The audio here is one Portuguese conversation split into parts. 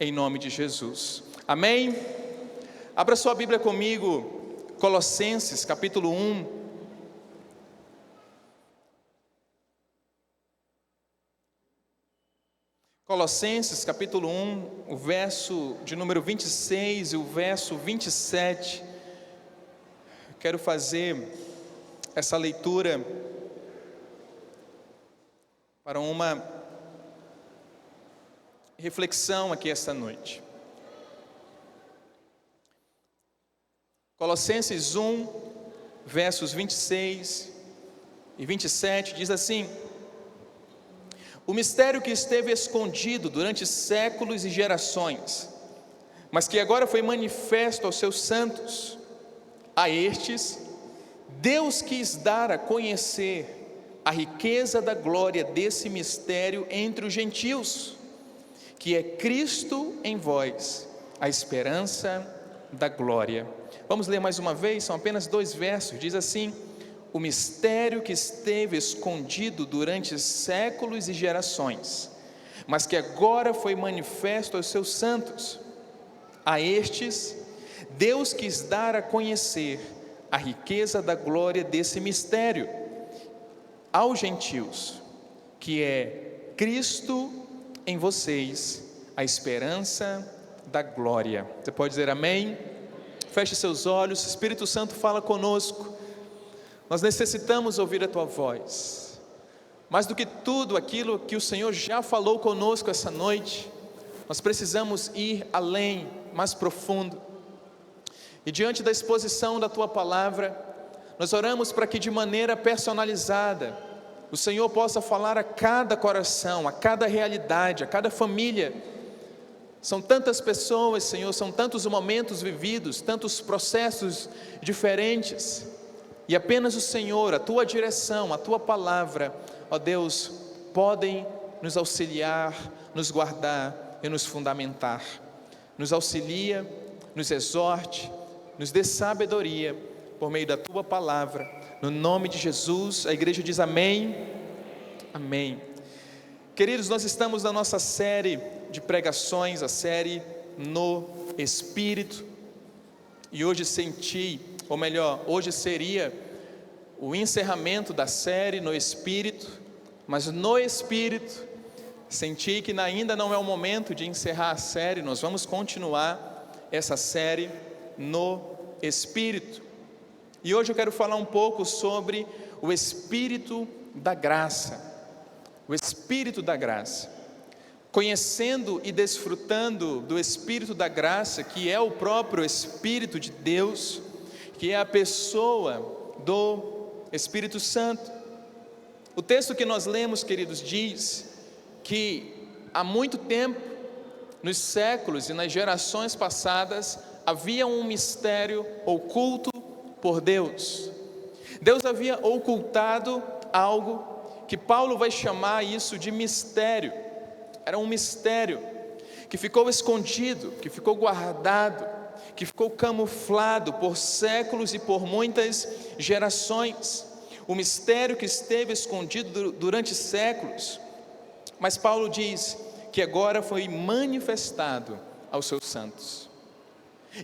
em nome de Jesus. Amém? Abra sua Bíblia comigo, Colossenses capítulo 1. Colossenses capítulo 1, o verso de número 26 e o verso 27. Quero fazer essa leitura para uma reflexão aqui esta noite. Colossenses 1, versos 26 e 27 diz assim: o mistério que esteve escondido durante séculos e gerações, mas que agora foi manifesto aos seus santos, a estes Deus quis dar a conhecer a riqueza da glória desse mistério entre os gentios, que é Cristo em vós, a esperança da glória. Vamos ler mais uma vez, são apenas 2 versos, diz assim: o mistério que esteve escondido durante séculos e gerações, mas que agora foi manifesto aos seus santos, a estes Deus quis dar a conhecer a riqueza da glória desse mistério aos gentios, que é Cristo em vocês, a esperança da glória. Você pode dizer amém? Feche seus olhos. Espírito Santo, fala conosco. Nós necessitamos ouvir a tua voz. Mais do que tudo aquilo que o Senhor já falou conosco essa noite, nós precisamos ir além, mais profundo. E diante da exposição da tua palavra, nós oramos para que de maneira personalizada o Senhor possa falar a cada coração, a cada realidade, a cada família. São tantas pessoas, Senhor, são tantos momentos vividos, tantos processos diferentes, e apenas o Senhor, a tua direção, a tua palavra, ó Deus, podem nos auxiliar, nos guardar e nos fundamentar. Nos auxilia, nos exorte, nos dê sabedoria por meio da tua palavra, no nome de Jesus. A igreja diz amém, amém. Queridos, nós estamos na nossa série de pregações, a série No Espírito, e hoje hoje seria o encerramento da série No Espírito, mas no Espírito, senti que ainda não é o momento de encerrar a série, nós vamos continuar essa série No Espírito, e hoje eu quero falar um pouco sobre o Espírito da Graça. O Espírito da Graça, conhecendo e desfrutando do Espírito da Graça, que é o próprio Espírito de Deus, que é a pessoa do Espírito Santo. O texto que nós lemos, queridos, diz que há muito tempo, nos séculos e nas gerações passadas, havia um mistério oculto por Deus. Deus havia ocultado algo que Paulo vai chamar isso de mistério. Era um mistério que ficou escondido, que ficou guardado, que ficou camuflado por séculos e por muitas gerações. O mistério que esteve escondido durante séculos, mas Paulo diz que agora foi manifestado aos seus santos.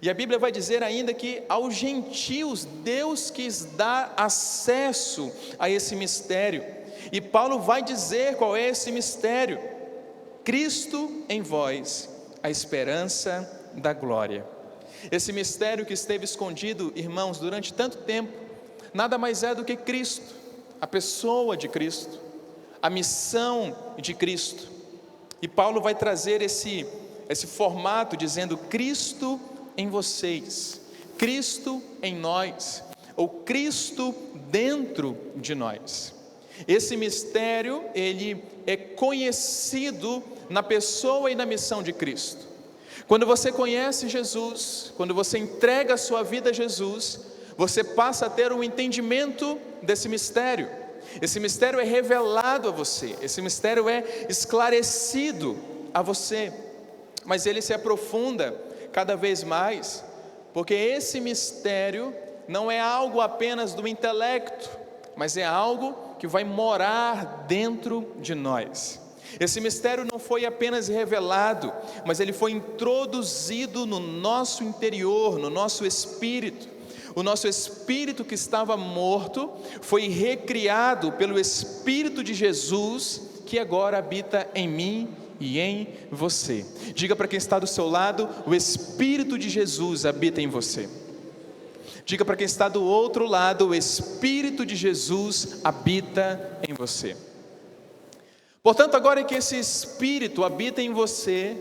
E a Bíblia vai dizer ainda que aos gentios Deus quis dar acesso a esse mistério. E Paulo vai dizer qual é esse mistério: Cristo em vós, a esperança da glória. Esse mistério que esteve escondido, irmãos, durante tanto tempo, nada mais é do que Cristo, a pessoa de Cristo, a missão de Cristo. E Paulo vai trazer esse formato dizendo Cristo em vocês, Cristo em nós, ou Cristo dentro de nós. Esse mistério, ele é conhecido na pessoa e na missão de Cristo. Quando você conhece Jesus, quando você entrega a sua vida a Jesus, você passa a ter um entendimento desse mistério. Esse mistério é revelado a você, esse mistério é esclarecido a você, mas ele se aprofunda cada vez mais, porque esse mistério não é algo apenas do intelecto, mas é algo que vai morar dentro de nós. Esse mistério não foi apenas revelado, mas ele foi introduzido no nosso interior, no nosso espírito. O nosso espírito que estava morto foi recriado pelo Espírito de Jesus, que agora habita em mim e em você. Diga para quem está do seu lado: o Espírito de Jesus habita em você. Diga para quem está do outro lado: o Espírito de Jesus habita em você. Portanto, agora que esse Espírito habita em você,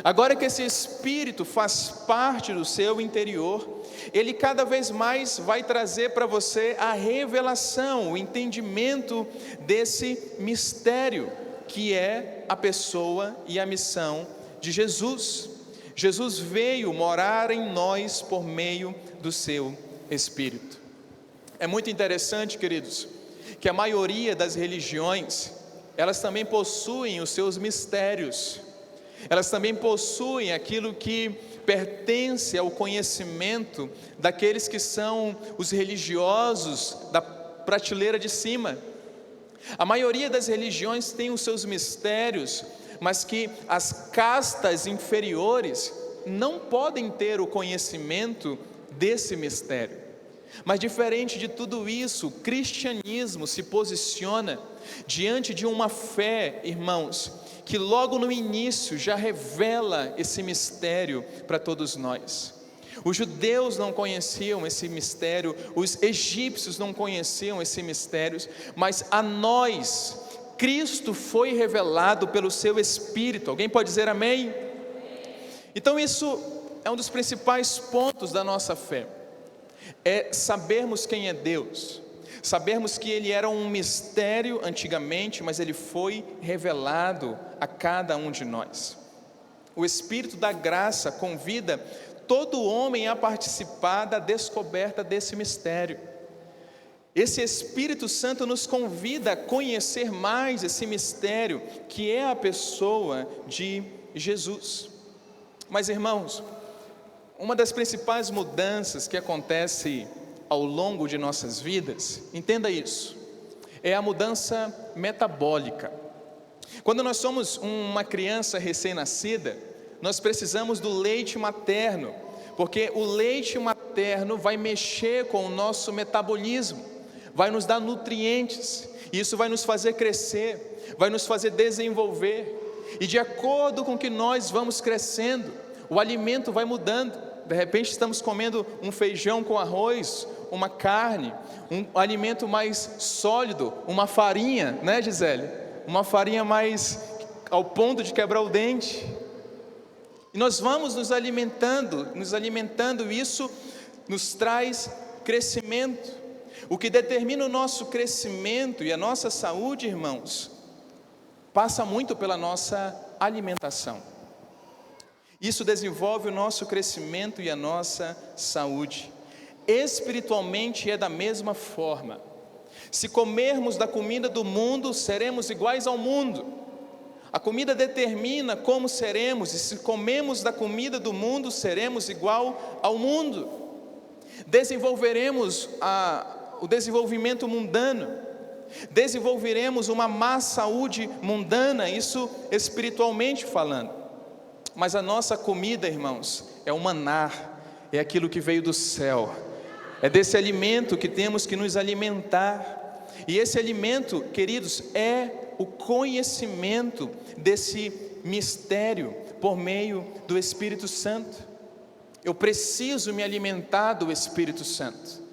agora que esse Espírito faz parte do seu interior, ele cada vez mais vai trazer para você a revelação, o entendimento desse mistério, que é a pessoa e a missão de Jesus. Jesus veio morar em nós por meio do seu Espírito. É muito interessante, queridos, que a maioria das religiões, elas também possuem os seus mistérios, elas também possuem aquilo que pertence ao conhecimento daqueles que são os religiosos da prateleira de cima. A maioria das religiões tem os seus mistérios, mas que as castas inferiores não podem ter o conhecimento desse mistério. Mas diferente de tudo isso, o cristianismo se posiciona diante de uma fé, irmãos, que logo no início já revela esse mistério para todos nós. Os judeus não conheciam esse mistério, os egípcios não conheciam esse mistério, mas a nós, Cristo foi revelado pelo seu Espírito. Alguém pode dizer amém? Então isso é um dos principais pontos da nossa fé, é sabermos quem é Deus, sabermos que Ele era um mistério antigamente, mas Ele foi revelado a cada um de nós. O Espírito da graça convida todo homem a participar da descoberta desse mistério. Esse Espírito Santo nos convida a conhecer mais esse mistério, que é a pessoa de Jesus. Mas, irmãos, uma das principais mudanças que acontece ao longo de nossas vidas, entenda isso, é a mudança metabólica. Quando nós somos uma criança recém-nascida, nós precisamos do leite materno, porque o leite materno vai mexer com o nosso metabolismo, vai nos dar nutrientes, e isso vai nos fazer crescer, vai nos fazer desenvolver, e de acordo com que nós vamos crescendo, o alimento vai mudando. De repente estamos comendo um feijão com arroz, uma carne, um alimento mais sólido, uma farinha, né, Gisele? Uma farinha mais ao ponto de quebrar o dente. E nós vamos nos alimentando, isso nos traz crescimento. O que determina o nosso crescimento e a nossa saúde, irmãos, passa muito pela nossa alimentação. Isso desenvolve o nosso crescimento e a nossa saúde. Espiritualmente é da mesma forma. Se comermos da comida do mundo, seremos iguais ao mundo. A comida determina como seremos, e se comemos da comida do mundo, seremos igual ao mundo. Desenvolveremos o desenvolvimento mundano, desenvolveremos uma má saúde mundana, isso espiritualmente falando. Mas a nossa comida, irmãos, é o maná, é aquilo que veio do céu, é desse alimento que temos que nos alimentar. E esse alimento, queridos, é o conhecimento desse mistério por meio do Espírito Santo. Eu preciso me alimentar do Espírito Santo,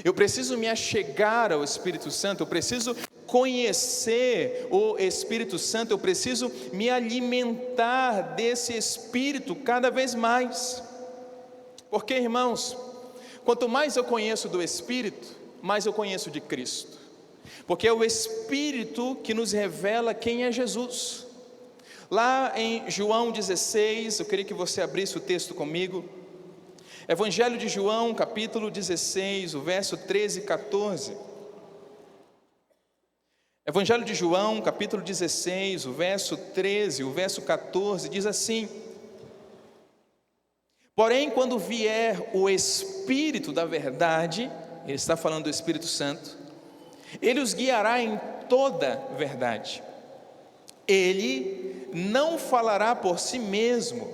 eu preciso me achegar ao Espírito Santo, eu preciso conhecer o Espírito Santo, eu preciso me alimentar desse Espírito cada vez mais. Porque, irmãos, quanto mais eu conheço do Espírito, mais eu conheço de Cristo, porque é o Espírito que nos revela quem é Jesus. Lá em João 16, eu queria que você abrisse o texto comigo, Evangelho de João, capítulo 16, o verso 13 e 14. Evangelho de João, capítulo 16, o verso 13, o verso 14, diz assim: porém, quando vier o Espírito da verdade, ele está falando do Espírito Santo, ele os guiará em toda verdade, Ele não falará por si mesmo,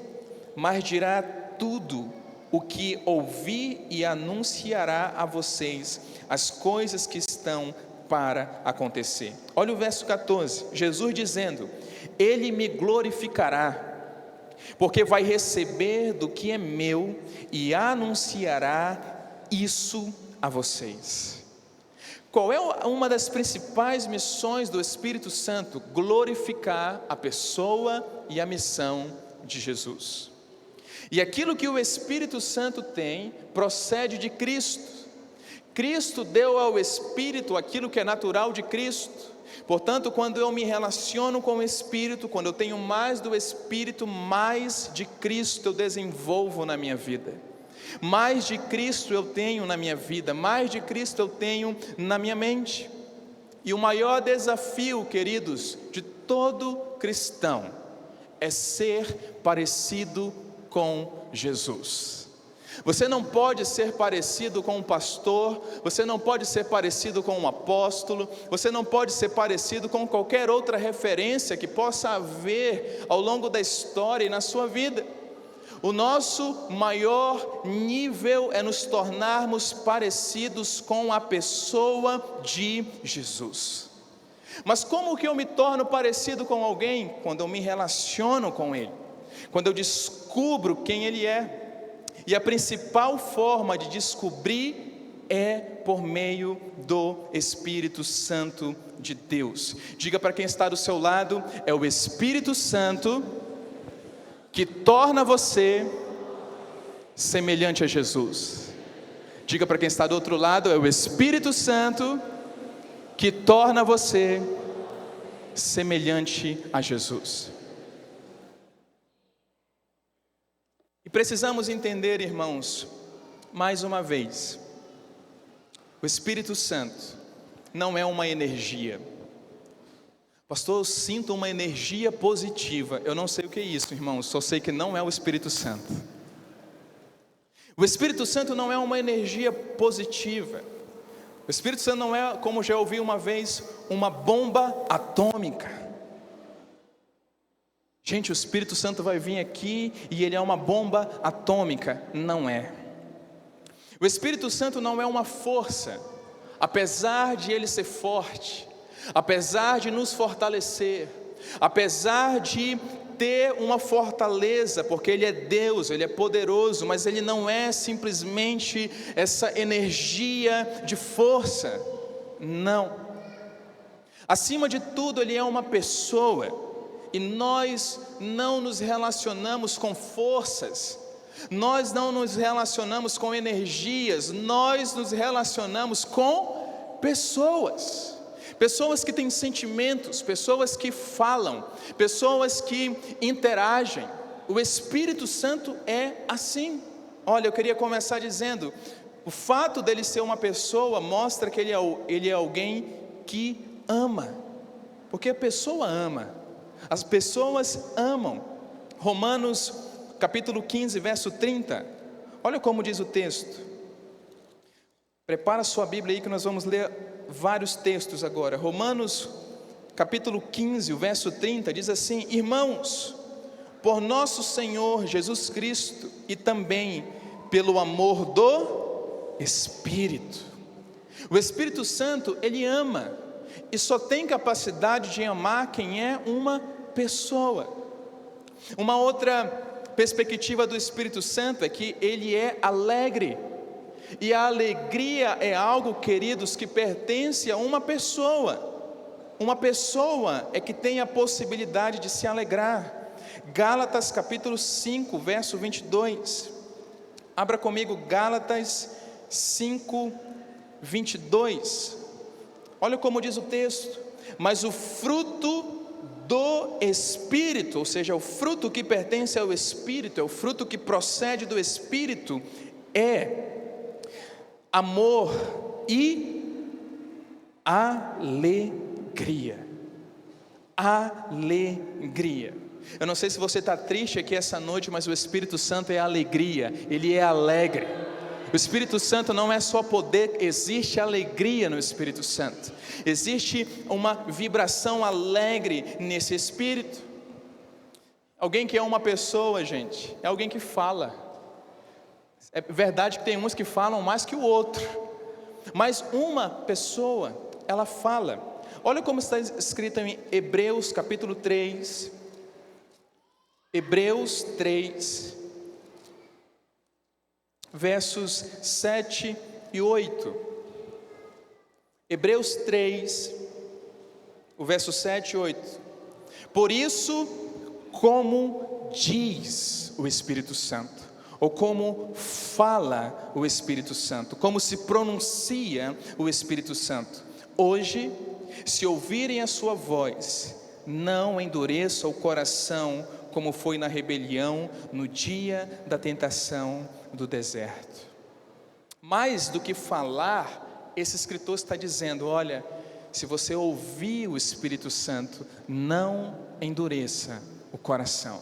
mas dirá tudo o que ouvir e anunciará a vocês as coisas que estão para acontecer. Olha o verso 14, Jesus dizendo: Ele me glorificará, porque vai receber do que é meu e anunciará isso a vocês. Qual é uma das principais missões do Espírito Santo? Glorificar a pessoa e a missão de Jesus. E aquilo que o Espírito Santo tem procede de Cristo. Cristo deu ao Espírito aquilo que é natural de Cristo. Portanto, quando eu me relaciono com o Espírito, quando eu tenho mais do Espírito, mais de Cristo eu desenvolvo na minha vida. Mais de Cristo eu tenho na minha vida, mais de Cristo eu tenho na minha mente. E o maior desafio, queridos, de todo cristão é ser parecido com Jesus. Você não pode ser parecido com um pastor, você não pode ser parecido com um apóstolo, você não pode ser parecido com qualquer outra referência que possa haver ao longo da história e na sua vida. O nosso maior nível é nos tornarmos parecidos com a pessoa de Jesus. Mas como que eu me torno parecido com alguém? Quando eu me relaciono com ele, quando eu descubro quem ele é. E a principal forma de descobrir é por meio do Espírito Santo de Deus. Diga para quem está do seu lado: é o Espírito Santo que torna você semelhante a Jesus. Diga para quem está do outro lado: é o Espírito Santo que torna você semelhante a Jesus. E precisamos entender, irmãos, mais uma vez, o Espírito Santo não é uma energia. Pastor, eu sinto uma energia positiva. Eu não sei o que é isso, irmãos, só sei que não é o Espírito Santo. O Espírito Santo não é uma energia positiva. O Espírito Santo não é, como já ouvi uma vez, uma bomba atômica. Gente, o Espírito Santo vai vir aqui e ele é uma bomba atômica. Não é. O Espírito Santo não é uma força, apesar de ele ser forte, apesar de nos fortalecer, apesar de ter uma fortaleza, porque ele é Deus, ele é poderoso, mas ele não é simplesmente essa energia de força. Não. Acima de tudo, ele é uma pessoa. E nós não nos relacionamos com forças, nós não nos relacionamos com energias, nós nos relacionamos com pessoas. Pessoas que têm sentimentos, pessoas que falam, pessoas que interagem. O Espírito Santo é assim. Olha, eu queria começar dizendo, o fato dele ser uma pessoa mostra que ele é alguém que ama, porque a pessoa ama. As pessoas amam. Romanos capítulo 15, verso 30. Olha como diz o texto. Prepara sua Bíblia aí que nós vamos ler vários textos agora. Romanos capítulo 15, o verso 30 diz assim: Irmãos, por nosso Senhor Jesus Cristo e também pelo amor do Espírito. O Espírito Santo, ele ama. E só tem capacidade de amar quem é uma pessoa. Uma outra perspectiva do Espírito Santo é que ele é alegre. E a alegria é algo, queridos, que pertence a uma pessoa. Uma pessoa é que tem a possibilidade de se alegrar. Gálatas capítulo 5, verso 22. Abra comigo Gálatas 5, 22. Olha como diz o texto: mas o fruto do Espírito, ou seja, o fruto que pertence ao Espírito, é o fruto que procede do Espírito, é amor e alegria. Alegria. Eu não sei se você está triste aqui essa noite, mas o Espírito Santo é alegria, ele é alegre. O Espírito Santo não é só poder, existe alegria no Espírito Santo. Existe uma vibração alegre nesse Espírito. Alguém que é uma pessoa, gente, é alguém que fala. É verdade que tem uns que falam mais que o outro, mas uma pessoa, ela fala. Olha como está escrito em Hebreus capítulo 3. Hebreus 3, versos 7 e 8. Hebreus 3, o verso 7 e 8. Por isso, como diz o Espírito Santo, ou como fala o Espírito Santo, como se pronuncia o Espírito Santo: hoje, se ouvirem a sua voz, não endureça o coração, como foi na rebelião no dia da tentação do deserto. Mais do que falar, esse escritor está dizendo: olha, se você ouvir o Espírito Santo, não endureça o coração.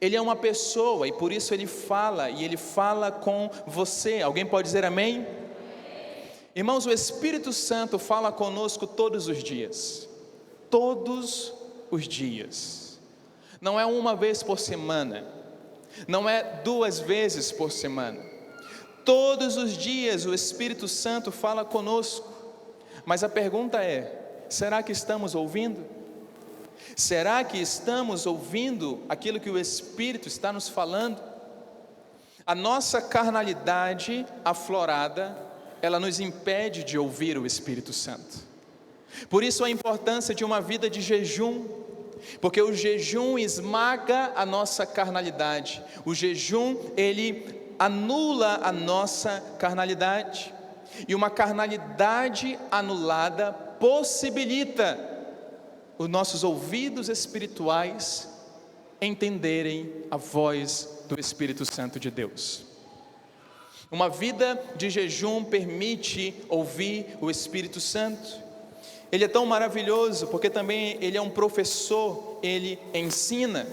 Ele é uma pessoa e por isso ele fala, e ele fala com você. Alguém pode dizer amém? Irmãos, o Espírito Santo fala conosco todos os dias. Todos os dias. Não é uma vez por semana, não é 2 vezes por semana. Todos os dias o Espírito Santo fala conosco. Mas a pergunta é: será que estamos ouvindo? Será que estamos ouvindo aquilo que o Espírito está nos falando? A nossa carnalidade aflorada, ela nos impede de ouvir o Espírito Santo. Por isso a importância de uma vida de jejum, porque o jejum esmaga a nossa carnalidade. O jejum, ele anula a nossa carnalidade. E uma carnalidade anulada possibilita os nossos ouvidos espirituais entenderem a voz do Espírito Santo de Deus. Uma vida de jejum permite ouvir o Espírito Santo. Ele é tão maravilhoso porque também ele é um professor, ele ensina.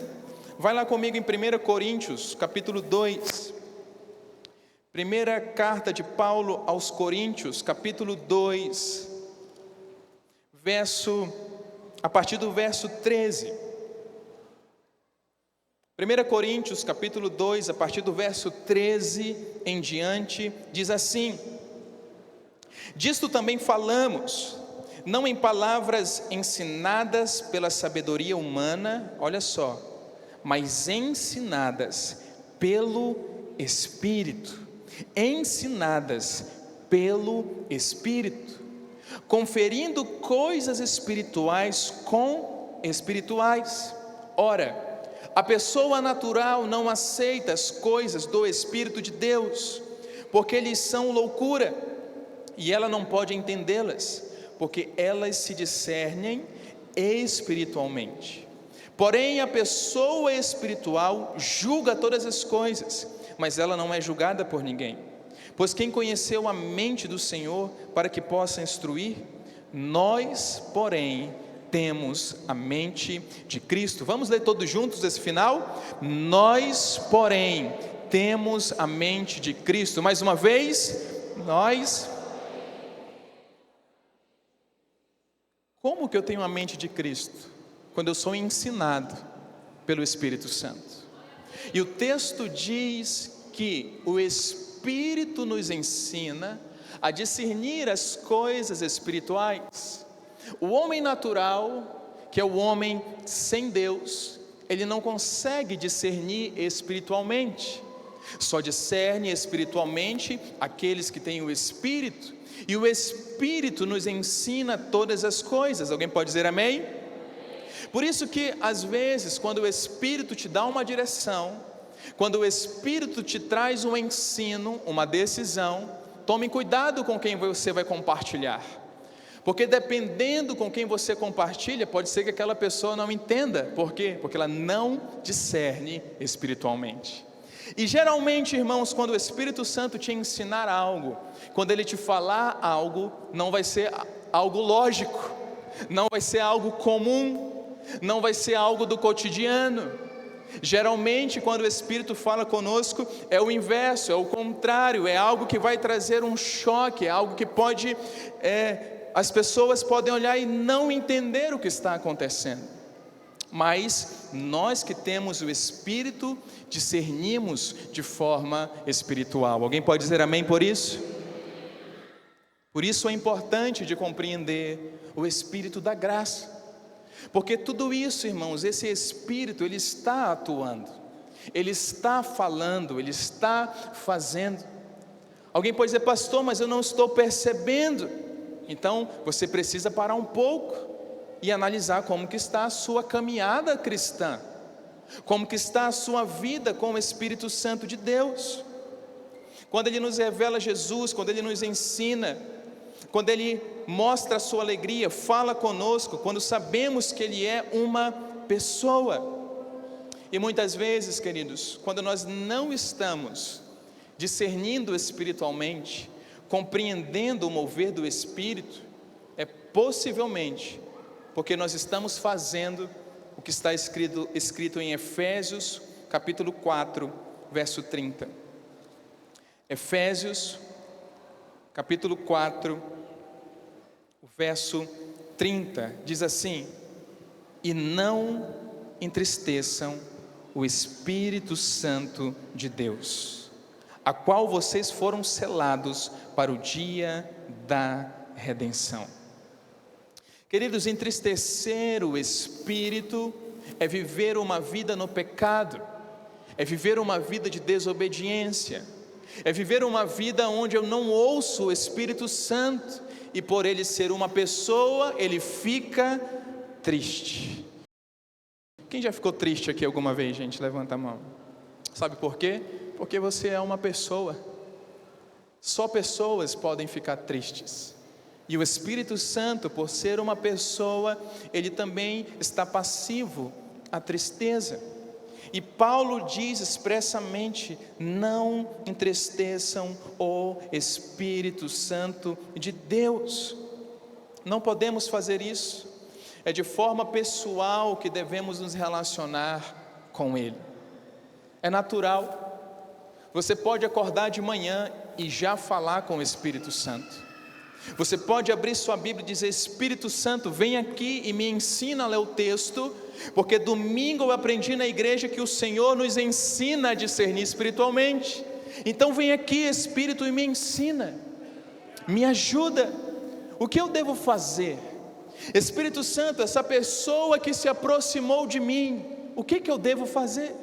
Vai lá comigo em 1 Coríntios, capítulo 2. Primeira carta de Paulo aos Coríntios, capítulo 2, a partir do verso 13. 1 Coríntios, capítulo 2, a partir do verso 13 em diante, diz assim: disto também falamos, não em palavras ensinadas pela sabedoria humana, olha só, mas ensinadas pelo Espírito, ensinadas pelo Espírito, conferindo coisas espirituais com espirituais. Ora, a pessoa natural não aceita as coisas do Espírito de Deus, porque lhes são loucura, e ela não pode entendê-las, porque elas se discernem espiritualmente. Porém, a pessoa espiritual julga todas as coisas, mas ela não é julgada por ninguém. Pois quem conheceu a mente do Senhor para que possa instruir? Nós, porém, temos a mente de Cristo. Vamos ler todos juntos esse final? Nós, porém, temos a mente de Cristo. Mais uma vez, nós. Como que eu tenho a mente de Cristo? Quando eu sou ensinado pelo Espírito Santo. E o texto diz que o Espírito nos ensina a discernir as coisas espirituais. O homem natural, que é o homem sem Deus, ele não consegue discernir espiritualmente. Só discerne espiritualmente aqueles que têm o Espírito. E o Espírito nos ensina todas as coisas. Alguém pode dizer amém? Por isso que às vezes quando o Espírito te dá uma direção, quando o Espírito te traz um ensino, uma decisão, tome cuidado com quem você vai compartilhar, porque dependendo com quem você compartilha, pode ser que aquela pessoa não entenda. Por quê? Porque ela não discerne espiritualmente. E geralmente, irmãos, quando o Espírito Santo te ensinar algo, quando ele te falar algo, não vai ser algo lógico, não vai ser algo comum, não vai ser algo do cotidiano. Geralmente, quando o Espírito fala conosco, é o inverso, é o contrário, é algo que vai trazer um choque, é algo que pode, as pessoas podem olhar e não entender o que está acontecendo. Mas nós que temos o Espírito, discernimos de forma espiritual. Alguém pode dizer amém por isso? Por isso é importante de compreender o Espírito da graça. Porque tudo isso, irmãos, esse Espírito, ele está atuando, ele está falando, ele está fazendo. Alguém pode dizer, pastor, mas eu não estou percebendo. Então, você precisa parar um pouco e analisar como que está a sua caminhada cristã, como que está a sua vida com o Espírito Santo de Deus. Quando Ele nos revela Jesus, quando Ele nos ensina, quando Ele mostra a sua alegria, fala conosco, quando sabemos que Ele é uma pessoa. E muitas vezes, queridos, quando nós não estamos discernindo espiritualmente, compreendendo o mover do Espírito, é possivelmente porque nós estamos fazendo o que está escrito em Efésios, capítulo 4, verso 30. Efésios, capítulo 4, o verso 30, diz assim: e não entristeçam o Espírito Santo de Deus, a qual vocês foram selados para o dia da redenção. Queridos, entristecer o Espírito é viver uma vida no pecado, é viver uma vida de desobediência, é viver uma vida onde eu não ouço o Espírito Santo, e por ele ser uma pessoa, ele fica triste. Quem já ficou triste aqui alguma vez, gente? Levanta a mão. Sabe por quê? Porque você é uma pessoa. Só pessoas podem ficar tristes. E o Espírito Santo, por ser uma pessoa, ele também está passivo à tristeza. E Paulo diz expressamente: não entristeçam o Espírito Santo de Deus. Não podemos fazer isso. É de forma pessoal que devemos nos relacionar com Ele. É natural. Você pode acordar de manhã e já falar com o Espírito Santo. Você pode abrir sua Bíblia e dizer: Espírito Santo, vem aqui e me ensina a ler o texto, porque domingo eu aprendi na igreja que o Senhor nos ensina a discernir espiritualmente. Então vem aqui, Espírito, e me ensina, me ajuda. O que eu devo fazer? Espírito Santo, essa pessoa que se aproximou de mim, o que eu devo fazer?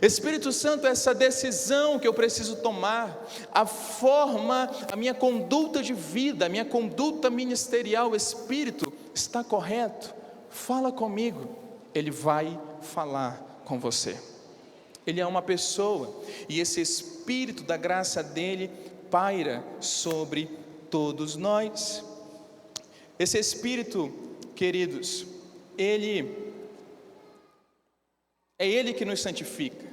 Espírito Santo, essa decisão que eu preciso tomar, a forma, a minha conduta de vida, a minha conduta ministerial, Espírito, está correto? Fala comigo. Ele vai falar com você. Ele é uma pessoa, e esse Espírito da graça dele paira sobre todos nós. Esse Espírito, queridos, é Ele que nos santifica,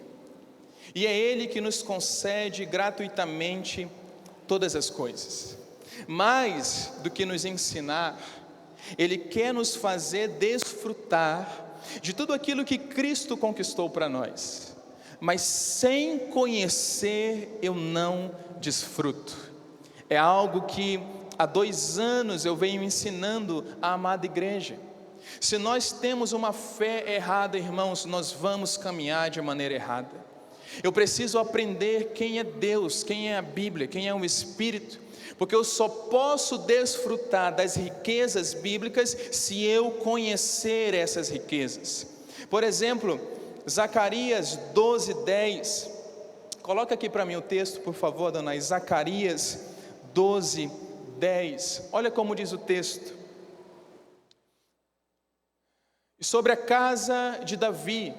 e é Ele que nos concede gratuitamente todas as coisas. Mais do que nos ensinar, Ele quer nos fazer desfrutar de tudo aquilo que Cristo conquistou para nós. Mas sem conhecer eu não desfruto. É algo que há 2 anos eu venho ensinando a amada igreja. Se nós temos uma fé errada, irmãos, nós vamos caminhar de maneira errada. Eu preciso aprender quem é Deus, quem é a Bíblia, quem é o Espírito, porque eu só posso desfrutar das riquezas bíblicas se eu conhecer essas riquezas. Por exemplo, Zacarias 12:10, coloca aqui para mim o texto, por favor, dona Anaís. Zacarias 12:10, olha como diz o texto: e sobre a casa de Davi,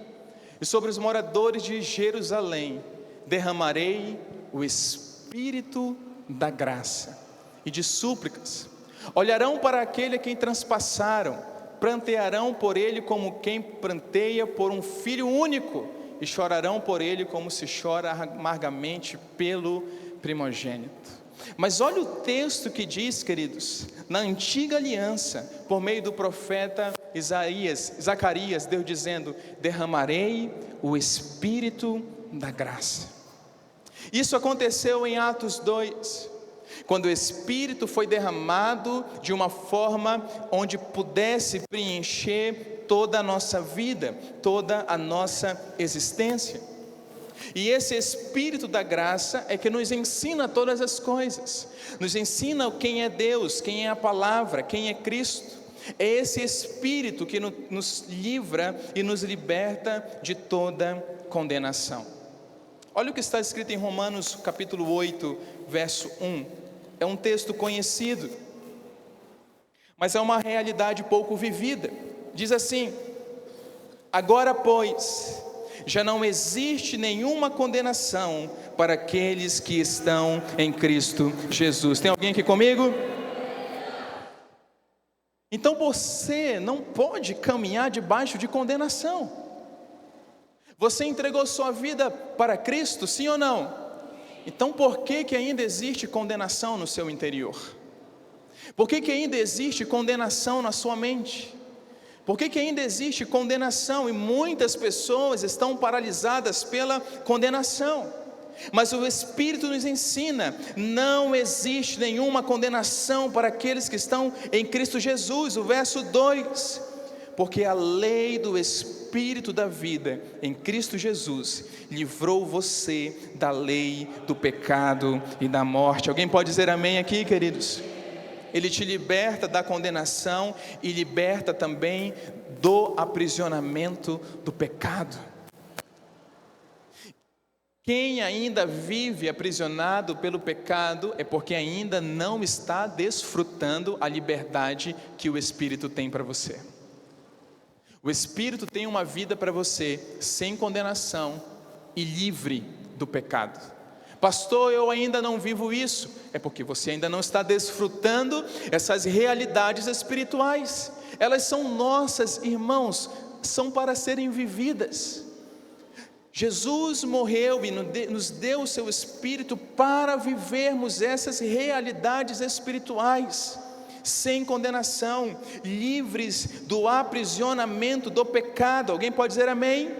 e sobre os moradores de Jerusalém, derramarei o Espírito da graça e de súplicas. Olharão para aquele a quem transpassaram, prantearão por ele como quem pranteia por um filho único, e chorarão por ele como se chora amargamente pelo primogênito. Mas olha o texto que diz, queridos, na antiga aliança, por meio do profeta Zacarias, Deus dizendo: derramarei o Espírito da graça. Isso aconteceu em Atos 2, quando o Espírito foi derramado de uma forma onde pudesse preencher toda a nossa vida, toda a nossa existência. E esse Espírito da graça é que nos ensina todas as coisas, nos ensina quem é Deus, quem é a palavra, quem é Cristo. É esse Espírito que nos livra e nos liberta de toda condenação. Olha o que está escrito em Romanos capítulo 8, verso 1. É um texto conhecido, mas é uma realidade pouco vivida. Diz assim: agora, pois, já não existe nenhuma condenação para aqueles que estão em Cristo Jesus. Tem alguém aqui comigo? Então você não pode caminhar debaixo de condenação. Você entregou sua vida para Cristo, sim ou não? Então por que ainda existe condenação no seu interior? Por que ainda existe condenação na sua mente? Por que ainda existe condenação e muitas pessoas estão paralisadas pela condenação? Mas o Espírito nos ensina: não existe nenhuma condenação para aqueles que estão em Cristo Jesus. O verso 2: porque a lei do Espírito da vida em Cristo Jesus livrou você da lei do pecado e da morte. Alguém pode dizer amém aqui, queridos? Ele te liberta da condenação e liberta também do aprisionamento do pecado. Quem ainda vive aprisionado pelo pecado é porque ainda não está desfrutando a liberdade que o Espírito tem para você. O Espírito tem uma vida para você sem condenação e livre do pecado. Pastor, eu ainda não vivo isso. É porque você ainda não está desfrutando essas realidades espirituais. Elas são nossas, irmãos, são para serem vividas. Jesus morreu e nos deu o seu Espírito para vivermos essas realidades espirituais, sem condenação, livres do aprisionamento do pecado. Alguém pode dizer amém?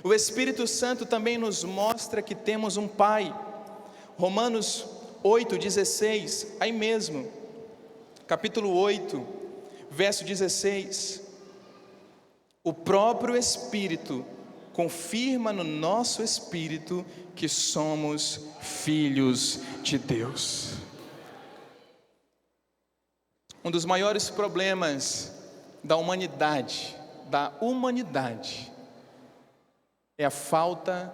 O Espírito Santo também nos mostra que temos um Pai. Romanos 8,16, aí mesmo, capítulo 8, verso 16. O próprio Espírito confirma no nosso espírito que somos filhos de Deus. Um dos maiores problemas da humanidade, é a falta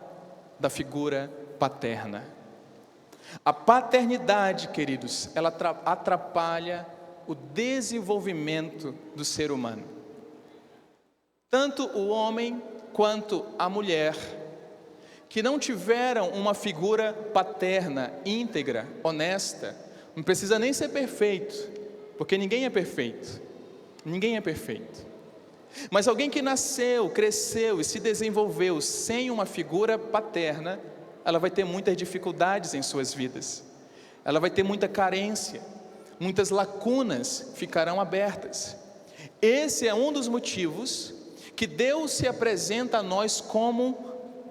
da figura paterna. A paternidade, queridos, ela atrapalha o desenvolvimento do ser humano. Tanto o homem quanto a mulher que não tiveram uma figura paterna íntegra, honesta, não precisa nem ser perfeito, porque ninguém é perfeito. Mas alguém que nasceu, cresceu e se desenvolveu sem uma figura paterna, ela vai ter muitas dificuldades em suas vidas. Ela vai ter muita carência, muitas lacunas ficarão abertas. Esse é um dos motivos que Deus se apresenta a nós como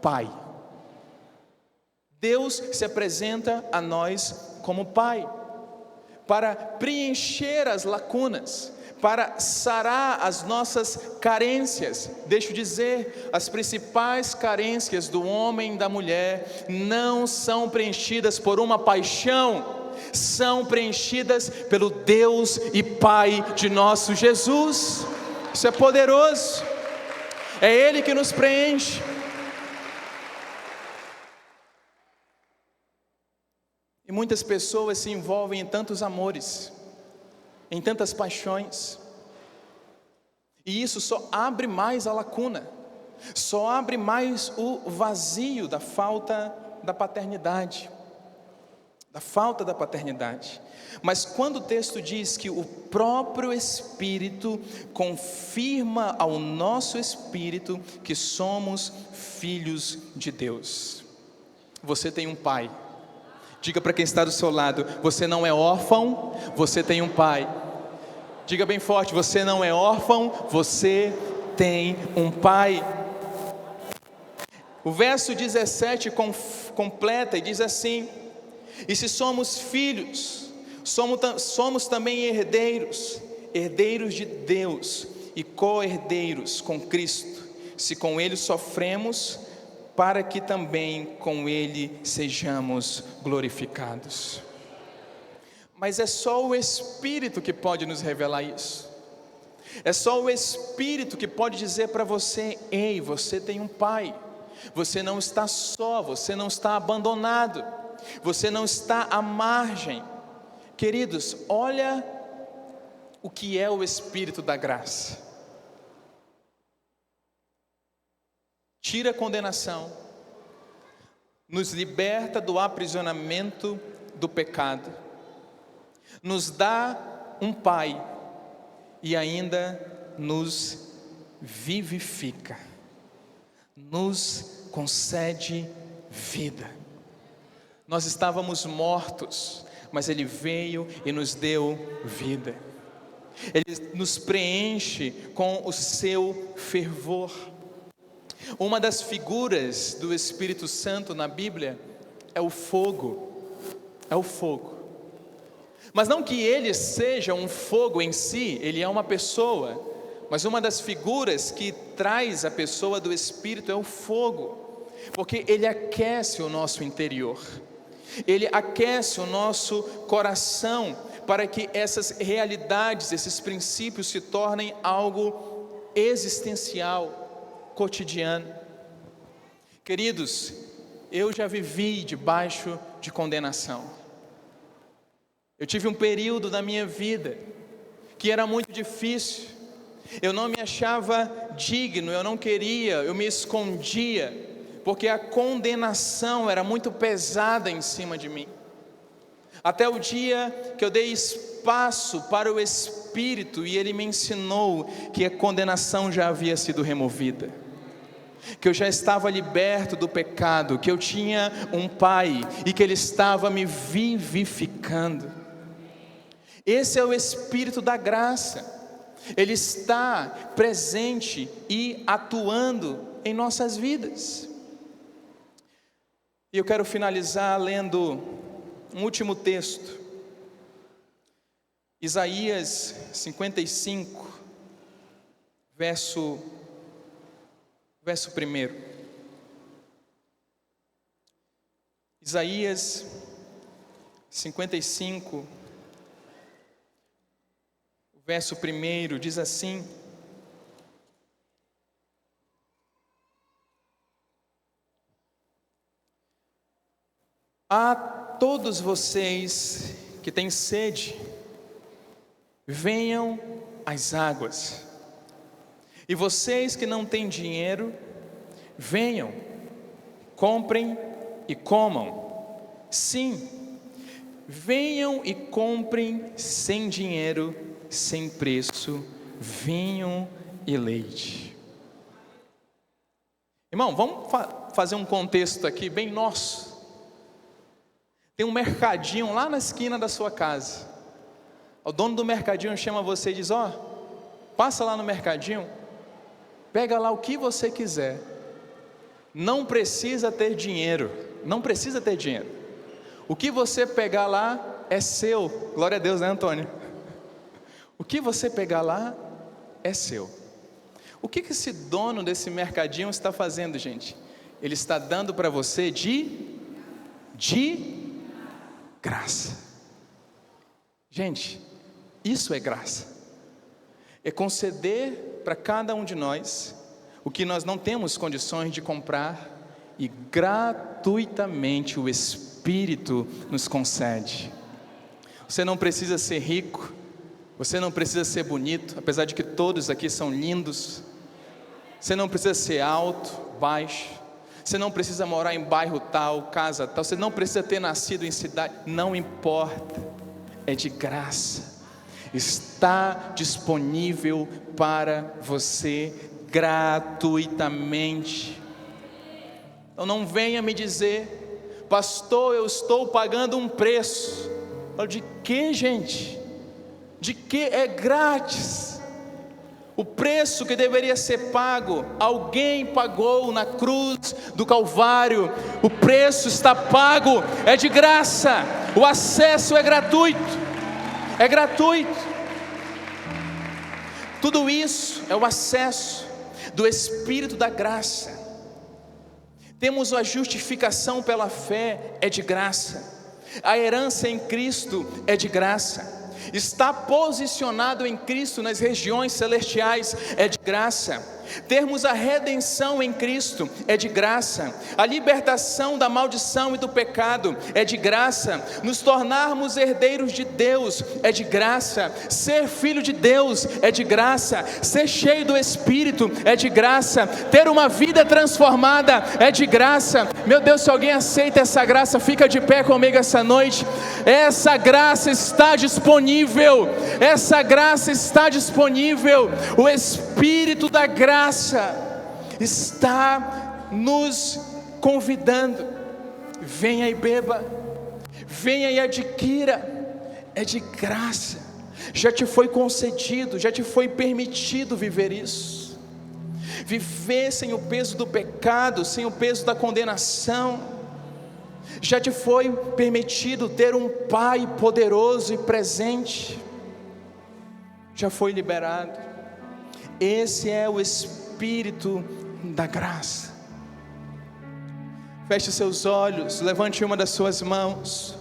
Pai. Deus se apresenta a nós como Pai, para preencher as lacunas, para sarar as nossas carências. Deixa eu dizer, as principais carências do homem e da mulher não são preenchidas por uma paixão, são preenchidas pelo Deus e Pai de nosso Jesus. Isso é poderoso, é Ele que nos preenche. E muitas pessoas se envolvem em tantos amores, em tantas paixões, e isso só abre mais a lacuna, só abre mais o vazio da falta da paternidade, Mas quando o texto diz que o próprio Espírito confirma ao nosso espírito que somos filhos de Deus, você tem um Pai. Diga para quem está do seu lado: você não é órfão, você tem um Pai. Diga bem forte: você não é órfão, você tem um Pai. O verso 17 completa e diz assim: e se somos filhos, somos também herdeiros, herdeiros de Deus e co-herdeiros com Cristo, se com Ele sofremos, para que também com Ele sejamos glorificados. Mas é só o Espírito que pode nos revelar isso. É só o Espírito que pode dizer para você: ei, você tem um Pai, você não está só, você não está abandonado, você não está à margem. Queridos, olha o que é o Espírito da graça. Tira a condenação, nos liberta do aprisionamento do pecado, nos dá um Pai e ainda nos vivifica, nos concede vida. Nós estávamos mortos, mas Ele veio e nos deu vida. Ele nos preenche com o seu fervor. Uma das figuras do Espírito Santo na Bíblia é o fogo. É o fogo. Mas não que ele seja um fogo em si, ele é uma pessoa. Mas uma das figuras que traz a pessoa do Espírito é o fogo, porque ele aquece o nosso interior, ele aquece o nosso coração, para que essas realidades, esses princípios se tornem algo existencial, cotidiano. Queridos, eu já vivi debaixo de condenação. Eu tive um período da minha vida que era muito difícil. Eu não me achava digno, eu não queria, eu me escondia, porque a condenação era muito pesada em cima de mim. Até o dia que eu dei espaço para o Espírito e Ele me ensinou que a condenação já havia sido removida, que eu já estava liberto do pecado, que eu tinha um Pai e que Ele estava me vivificando. Esse é o Espírito da graça. Ele está presente e atuando em nossas vidas. E eu quero finalizar lendo um último texto, Isaías 55, verso 1. Isaías 55, verso 1 diz assim: a todos vocês que têm sede, venham às águas, e vocês que não têm dinheiro, venham, comprem e comam. Sim, venham e comprem sem dinheiro, sem preço, vinho e leite. Irmão, vamos fazer um contexto aqui bem nosso. Tem um mercadinho lá na esquina da sua casa. O dono do mercadinho chama você e diz: ó, passa lá no mercadinho, pega lá o que você quiser. Não precisa ter dinheiro, não precisa ter dinheiro. O que você pegar lá é seu. Glória a Deus, né, Antônio? O que você pegar lá é seu. O que esse dono desse mercadinho está fazendo, gente? Ele está dando para você de graça. Gente, isso é graça. É conceder para cada um de nós o que nós não temos condições de comprar, e gratuitamente o Espírito nos concede. Você não precisa ser rico, você não precisa ser bonito, apesar de que todos aqui são lindos. Você não precisa ser alto, baixo. Você não precisa morar em bairro tal, casa tal. Você não precisa ter nascido em cidade. Não importa. É de graça. Está disponível para você gratuitamente. Então não venha me dizer: pastor, eu estou pagando um preço. De que, gente? De que? É grátis. O preço que deveria ser pago, alguém pagou na cruz do Calvário. O preço está pago, é de graça. O acesso é gratuito. É gratuito. Tudo isso é o acesso do Espírito da graça. Temos a justificação pela fé, é de graça. A herança em Cristo é de graça. Estar posicionado em Cristo nas regiões celestiais é de graça. Termos a redenção em Cristo é de graça. A libertação da maldição e do pecado é de graça. Nos tornarmos herdeiros de Deus é de graça. Ser filho de Deus é de graça. Ser cheio do Espírito é de graça. Ter uma vida transformada é de graça. Meu Deus, se alguém aceita essa graça, fica de pé comigo essa noite. Essa graça está disponível. Essa graça está disponível. O Espírito da graça está nos convidando. Venha e beba, venha e adquira, é de graça, já te foi concedido, já te foi permitido viver isso, viver sem o peso do pecado, sem o peso da condenação. Já te foi permitido ter um Pai poderoso e presente, já foi liberado. Esse é o Espírito da graça. Feche seus olhos, levante uma das suas mãos.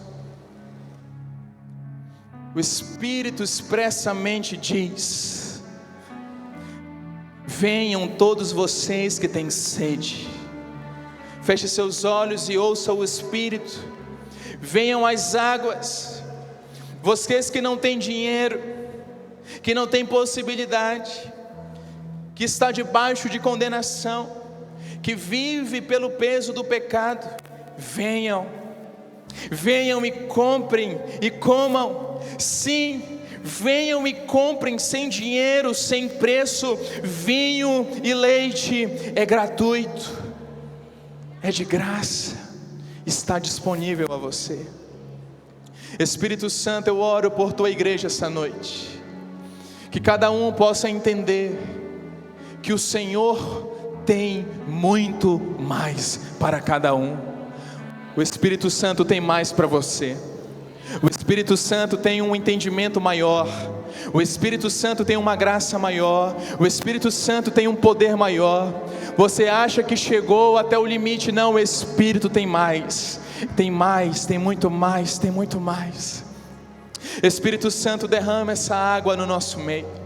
O Espírito expressamente diz: venham todos vocês que têm sede. Feche seus olhos e ouça o Espírito. Venham às águas. Vocês que não têm dinheiro, que não têm possibilidade, que está debaixo de condenação, que vive pelo peso do pecado, venham e comprem e comam. Sim, venham e comprem sem dinheiro, sem preço, vinho e leite, é gratuito, é de graça, está disponível a você. Espírito Santo, eu oro por tua igreja essa noite, que cada um possa entender que o Senhor tem muito mais para cada um. O Espírito Santo tem mais para você. O Espírito Santo tem um entendimento maior. O Espírito Santo tem uma graça maior. O Espírito Santo tem um poder maior. Você acha que chegou até o limite? Não, o Espírito tem mais. Tem mais, tem muito mais, tem muito mais. Espírito Santo, derrama essa água no nosso meio.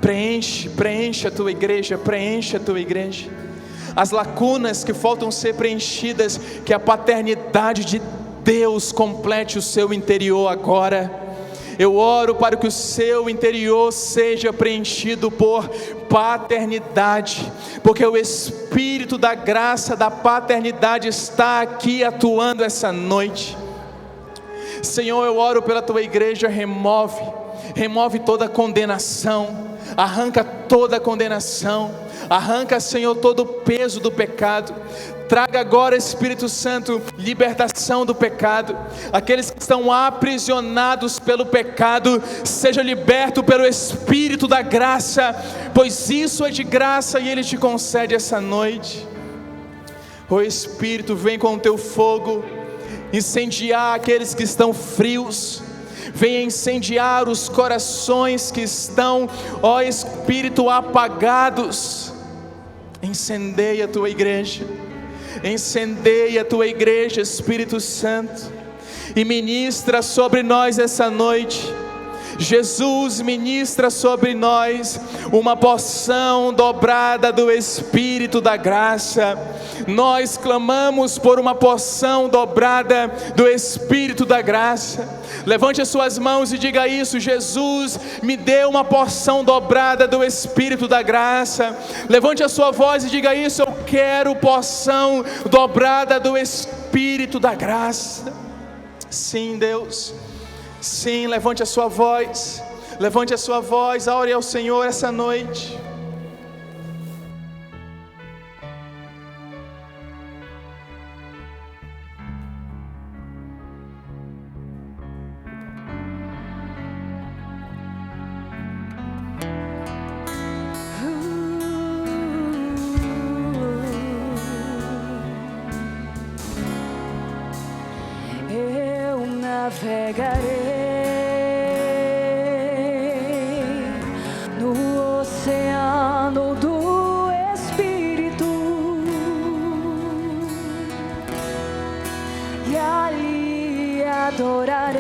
Preenche a tua igreja, preenche a tua igreja. As lacunas que faltam ser preenchidas, que a paternidade de Deus complete o seu interior agora. Eu oro para que o seu interior seja preenchido por paternidade, porque o Espírito da graça, da paternidade está aqui atuando essa noite. Senhor, eu oro pela tua igreja, remove toda condenação. Arranca toda a condenação, arranca, Senhor, todo o peso do pecado. Traga agora, Espírito Santo, libertação do pecado. Aqueles que estão aprisionados pelo pecado, seja liberto pelo Espírito da graça, pois isso é de graça e Ele te concede essa noite. Ó Espírito, vem com o teu fogo, incendiar aqueles que estão frios. Venha incendiar os corações que estão, ó Espírito, apagados. Incendeia a tua igreja, incendeia a tua igreja, Espírito Santo, e ministra sobre nós essa noite. Jesus, ministra sobre nós uma porção dobrada do Espírito da graça. Nós clamamos por uma porção dobrada do Espírito da graça. Levante as suas mãos e diga isso: Jesus, me dê uma porção dobrada do Espírito da graça. Levante a sua voz e diga isso: eu quero porção dobrada do Espírito da graça. Sim, Deus. Sim, levante a sua voz, ore ao Senhor essa noite. navegarei no oceano do Espírito, e ali adorarei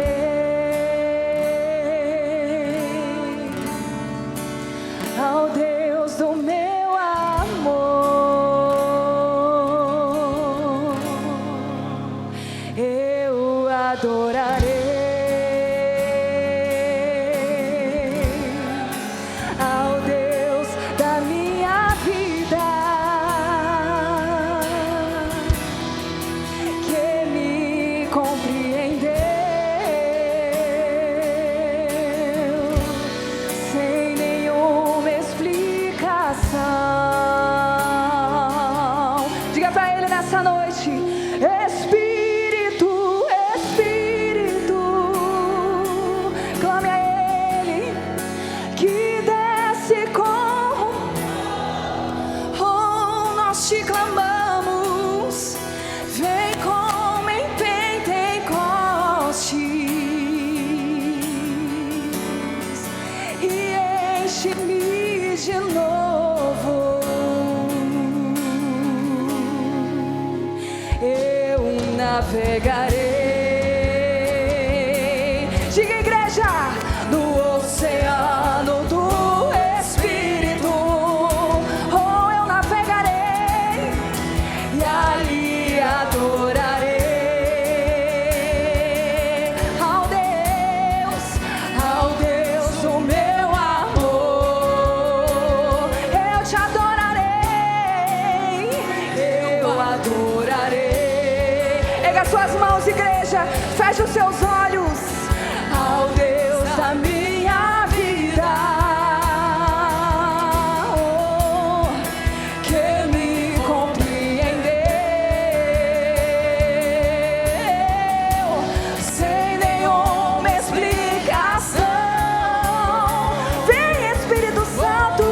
ao Deus do meu amor. Eu adorarei ao Deus da minha vida, que me compreendeu sem nenhuma explicação. Diga para Ele nessa noite: Espírito, Espírito, clame a Ele que desce com. Oh, nós te clamamos, vem como em Pentecostes e enche-me de novo. Eu navegarei, diga igreja, no oceano do Espírito. Oh, eu navegarei e ali adorarei ao Deus do meu amor. Eu te adorarei, eu adorarei. Erga suas mãos, igreja, feche os seus olhos ao Deus da minha vida, oh, que me compreendeu sem nenhuma explicação. Vem, Espírito Santo,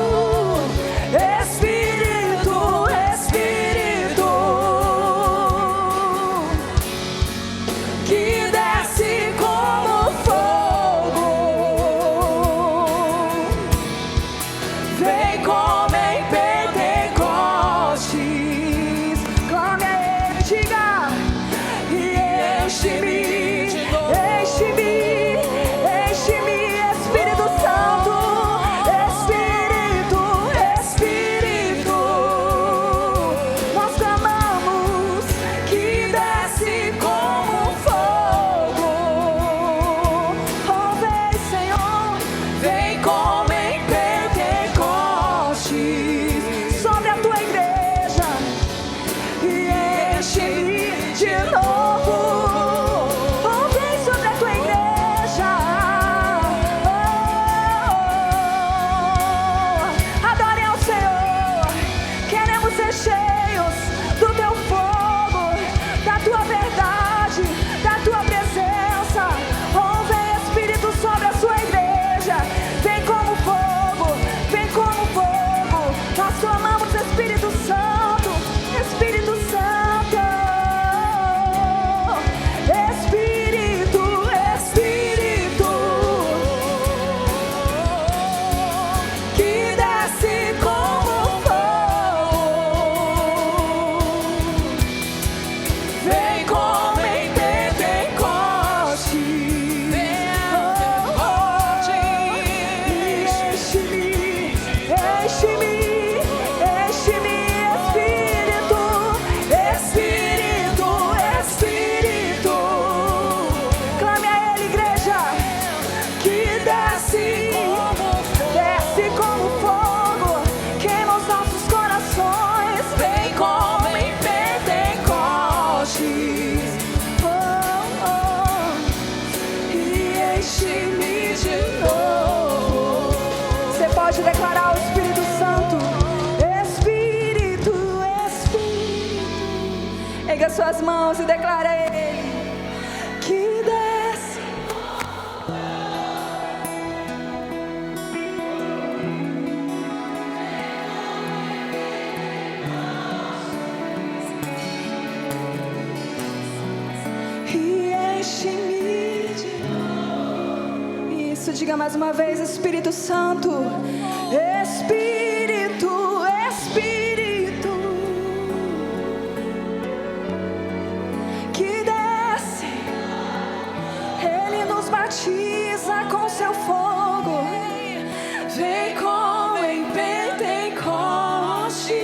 Espírito, Espírito, que desce como fogo, vem como em Pentecostes. Clame a Ele, diga, e enche-me, enche-me, enche-me, Espírito Santo, Espírito, Espírito. Nós clamamos que desce como fogo. Oh, vem, Senhor, vem como em Pentecostes sobre a tua igreja e enche-me de novo. Oh, vem sobre a tua igreja. Oh, adorem ao Senhor. Queremos ser cheios do teu fogo, da tua verdade, da tua presença. Oh, vem, Espírito, sobre a sua igreja. Vem como fogo, vem como fogo. Nós clamamos, Espírito Santo, Espírito Santo, Espírito, Espírito, que desce como fogo, vem como em Pentecostes. Enche-me, enche-me, Espírito, Espírito, Espírito. Clame a Ele, igreja, que desce como fogo, queima os nossos corações, vem como em Pentecostes. Oh, oh, e enche-me de novo. Você pode declarar ao Espírito Santo: Espírito, Espírito. Erga suas mãos e declara a Ele que desce. E enche-me de Isso, diga mais uma vez: Espírito Santo, Espírito, Espírito, que desce, Ele nos batiza com seu fogo, vem como em Pentecostes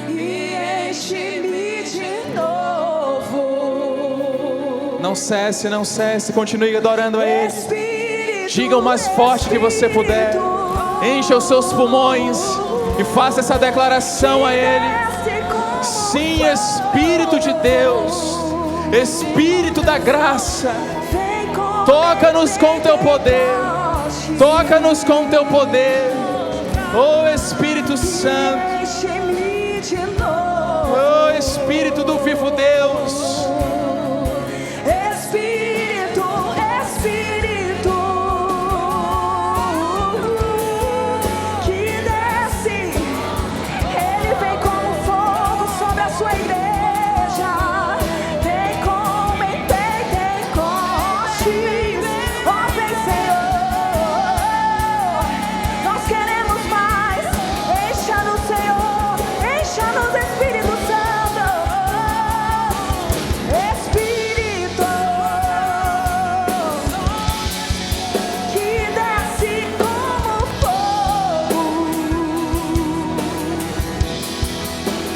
e enche-me de novo. Não cesse, não cesse, continue adorando a Ele. Espírito, Diga o mais forte que você puder. Encha os seus pulmões e faça essa declaração a Ele. Sim, Espírito de Deus, Espírito da graça, toca-nos com Teu poder, toca-nos com Teu poder, oh Espírito Santo, enche-me de novo. oh Espírito do vivo Deus. Espírito, Espírito, que desce, Ele vem como fogo sobre a sua igreja, vem como em Pentecostes, ó vem Senhor, nós queremos mais, encha-nos Senhor, encha-nos Espírito Santo, Espírito, que desce como fogo,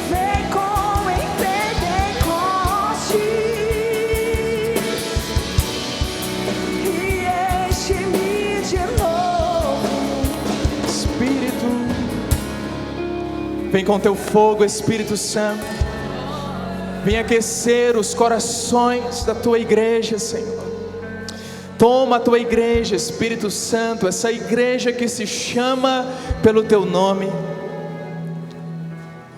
vem como em Pentecostes e enche-me de novo. Espírito, vem com Teu fogo, Espírito Santo. Vem aquecer os corações da Tua igreja, Senhor. Toma a Tua igreja, Espírito Santo, essa igreja que se chama pelo Teu nome.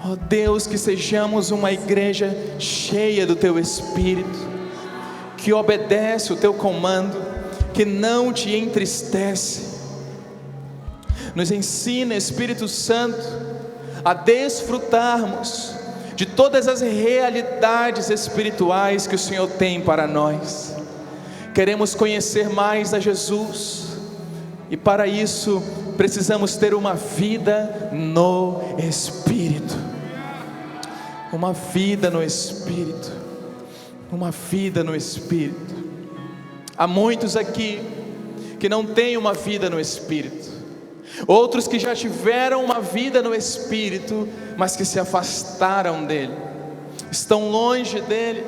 Ó Deus, que sejamos uma igreja cheia do Teu Espírito, que obedece o Teu comando, que não te entristece. Nos ensina, Espírito Santo, a desfrutarmos de todas as realidades espirituais que o Senhor tem para nós. Queremos conhecer mais a Jesus, e para isso precisamos ter uma vida no Espírito. Uma vida no Espírito. Uma vida no Espírito. Há muitos aqui que não têm uma vida no Espírito. Outros que já tiveram uma vida no Espírito, mas que se afastaram dele, estão longe dele.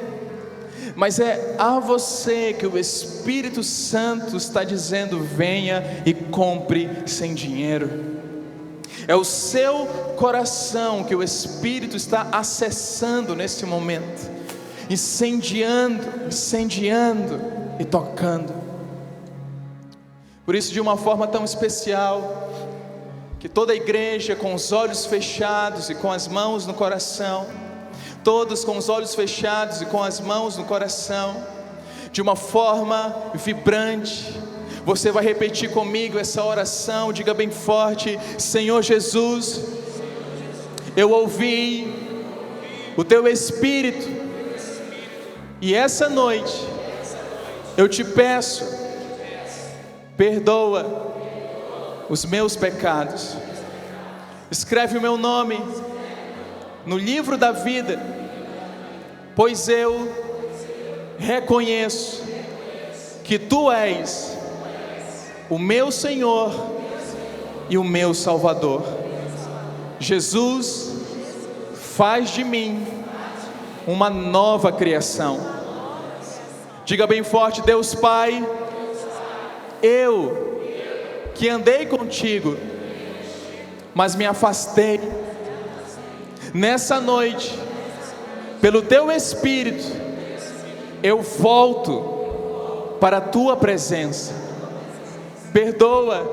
Mas é a você que o Espírito Santo está dizendo: venha e compre sem dinheiro. É o seu coração que o Espírito está acessando nesse momento, incendiando e tocando. Por isso, de uma forma tão especial, que toda a igreja, com os olhos fechados e com as mãos no coração, todos com os olhos fechados e com as mãos no coração, de uma forma vibrante, você vai repetir comigo essa oração. Diga bem forte: Senhor Jesus, eu ouvi o Teu Espírito, e essa noite eu te peço, perdoa os meus pecados, escreve o meu nome no livro da vida, pois eu reconheço que Tu és o meu Senhor e o meu Salvador. Jesus, faz de mim uma nova criação. Diga bem forte: Deus Pai, eu que andei contigo, mas me afastei, nessa noite, pelo Teu Espírito, eu volto para a Tua presença. Perdoa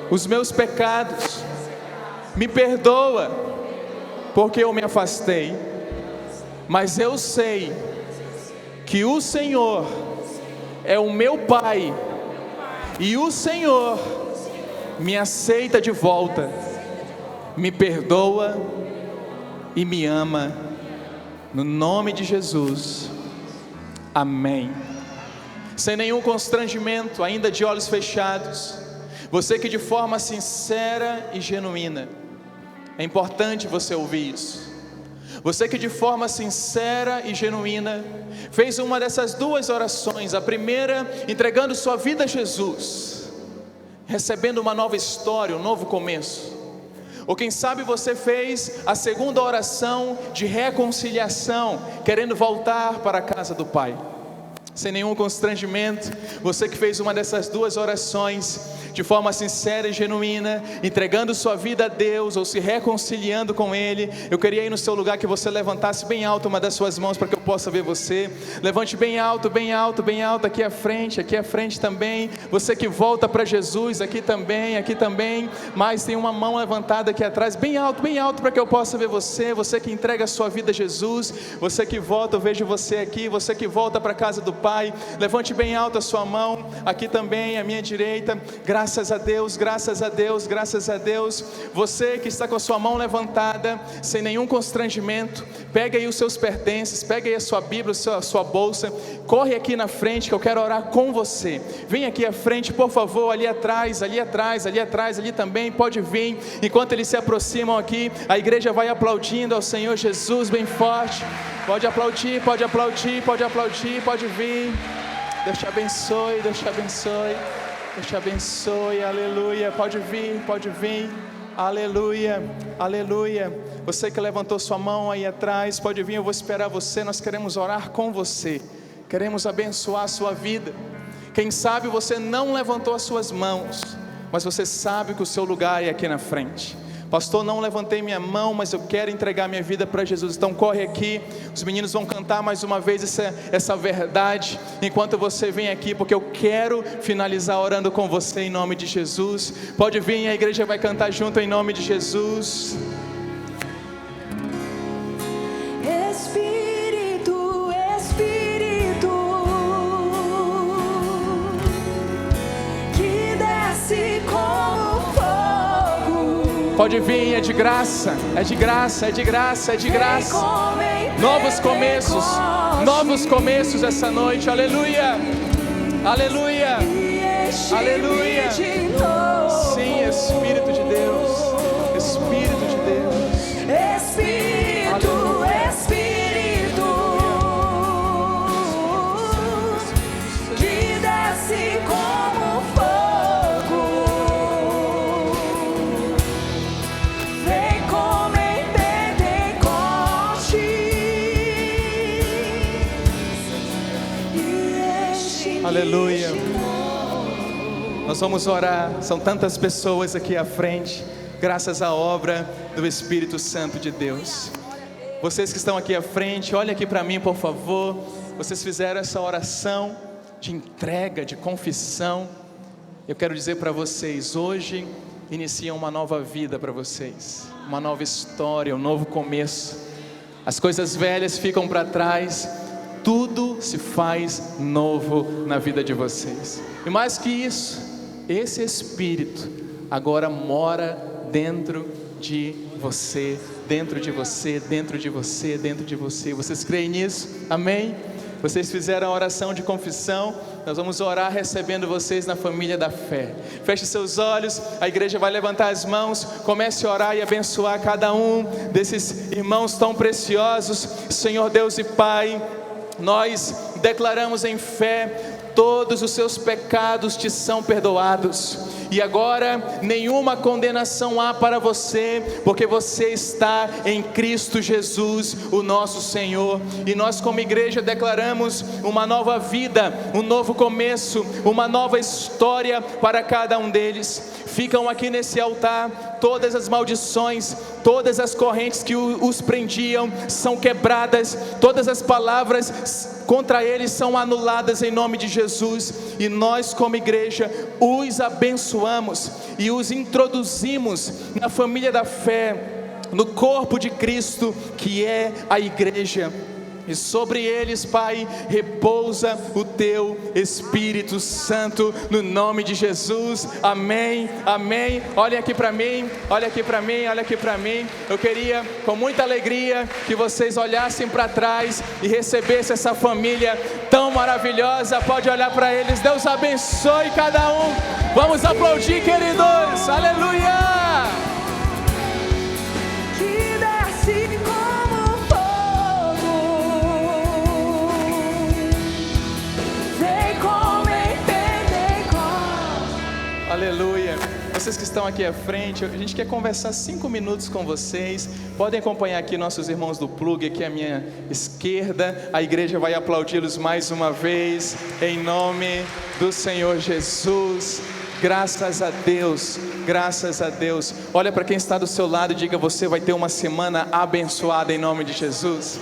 os meus pecados, me perdoa porque eu me afastei, mas eu sei que o Senhor é o meu Pai, e o Senhor me aceita de volta, me perdoa e me ama, no nome de Jesus, amém sem nenhum constrangimento, ainda de olhos fechados. Você que de forma sincera e genuína, é importante você ouvir isso. Você que de forma sincera e genuína fez uma dessas duas orações, a primeira entregando sua vida a Jesus, recebendo uma nova história, um novo começo. Ou quem sabe você fez a segunda oração de reconciliação, querendo voltar para a casa do Pai. Sem nenhum constrangimento, você que fez uma dessas duas orações de forma sincera e genuína, entregando sua vida a Deus ou se reconciliando com Ele, eu queria ir no seu lugar que você levantasse bem alto uma das suas mãos para que eu possa ver você. Levante bem alto, bem alto, bem alto, aqui à frente também. Você que volta para Jesus, aqui também, mas tem uma mão levantada aqui atrás, bem alto para que eu possa ver você. Você que entrega a sua vida a Jesus, você que volta, eu vejo você aqui, você que volta para a casa do Pai, levante bem alto a sua mão, aqui também, à minha direita. Graças a Deus, graças a Deus, graças a Deus. Você que está com a sua mão levantada, sem nenhum constrangimento, pega aí os seus pertences, pega aí a sua Bíblia, a sua bolsa, corre aqui na frente que eu quero orar com você. Vem aqui à frente, por favor, ali atrás, ali também, pode vir. Enquanto eles se aproximam aqui, a igreja vai aplaudindo ao Senhor Jesus bem forte. Pode aplaudir, pode vir. Deus te abençoe, aleluia. Pode vir, aleluia. Você que levantou sua mão aí atrás, pode vir, eu vou esperar você. Nós queremos orar com você, queremos abençoar a sua vida. Quem sabe você não levantou as suas mãos, mas você sabe que o seu lugar é aqui na frente. Pastor, não levantei minha mão, mas eu quero entregar minha vida para Jesus. Então corre aqui, os meninos vão cantar mais uma vez essa verdade, enquanto você vem aqui, porque eu quero finalizar orando com você em nome de Jesus. Pode vir, a igreja vai cantar junto em nome de Jesus. Espírito, que desce como fogo. Pode vir, é de graça. Novos começos essa noite, aleluia. Sim, Espírito de Deus. Que desce como fogo. Vem como em Pentecoste e enche-me. Aleluia. Nós vamos orar, são tantas pessoas aqui à frente, graças à obra do Espírito Santo de Deus. Vocês que estão aqui à frente, olhem aqui para mim, por favor. Vocês fizeram essa oração de entrega, de confissão. Eu quero dizer para vocês, hoje inicia uma nova vida para vocês, uma nova história, um novo começo. As coisas velhas ficam para trás, tudo se faz novo na vida de vocês. E mais que isso, esse Espírito agora mora dentro de você. Vocês creem nisso? Amém? Vocês fizeram a oração de confissão. Nós vamos orar recebendo vocês na família da fé. Feche seus olhos, a igreja vai levantar as mãos. Comece a orar e abençoar cada um desses irmãos tão preciosos. Senhor Deus e Pai, nós declaramos em fé: todos os seus pecados te são perdoados, e agora nenhuma condenação há para você, porque você está em Cristo Jesus, o nosso Senhor. E nós como igreja declaramos uma nova vida, um novo começo, uma nova história para cada um deles. Ficam aqui nesse altar todas as maldições, todas as correntes que os prendiam são quebradas, todas as palavras contra eles são anuladas em nome de Jesus. E nós como igreja os abençoamos e os introduzimos na família da fé, no corpo de Cristo, que é a igreja. E sobre eles, Pai, repousa o Teu Espírito Santo, no nome de Jesus, amém, amém. Olhem aqui para mim, olha aqui para mim, olha aqui para mim. Eu queria, com muita alegria, que vocês olhassem para trás e recebessem essa família tão maravilhosa. Pode olhar para eles, Deus abençoe cada um. Vamos aplaudir, queridos, aleluia! Que desce como fogo, vem como em Pentecostes. Aleluia. Vocês que estão aqui à frente, a gente quer conversar 5 minutos com vocês. Podem acompanhar aqui nossos irmãos do Plug, aqui à minha esquerda. A igreja vai aplaudi-los mais uma vez, em nome do Senhor Jesus. Graças a Deus, graças a Deus. Olha para quem está do seu lado e diga: você vai ter uma semana abençoada em nome de Jesus.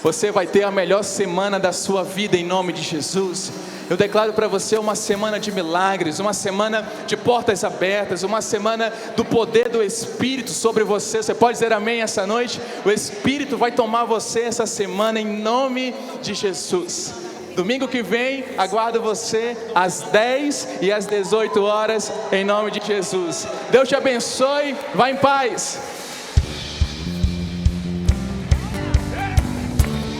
Você vai ter a melhor semana da sua vida em nome de Jesus. Eu declaro para você uma semana de milagres, uma semana de portas abertas, uma semana do poder do Espírito sobre você. Você pode dizer amém essa noite? O Espírito vai tomar você essa semana em nome de Jesus. Domingo que vem, aguardo você às 10 e às 18 horas, em nome de Jesus. Deus te abençoe, vá em paz.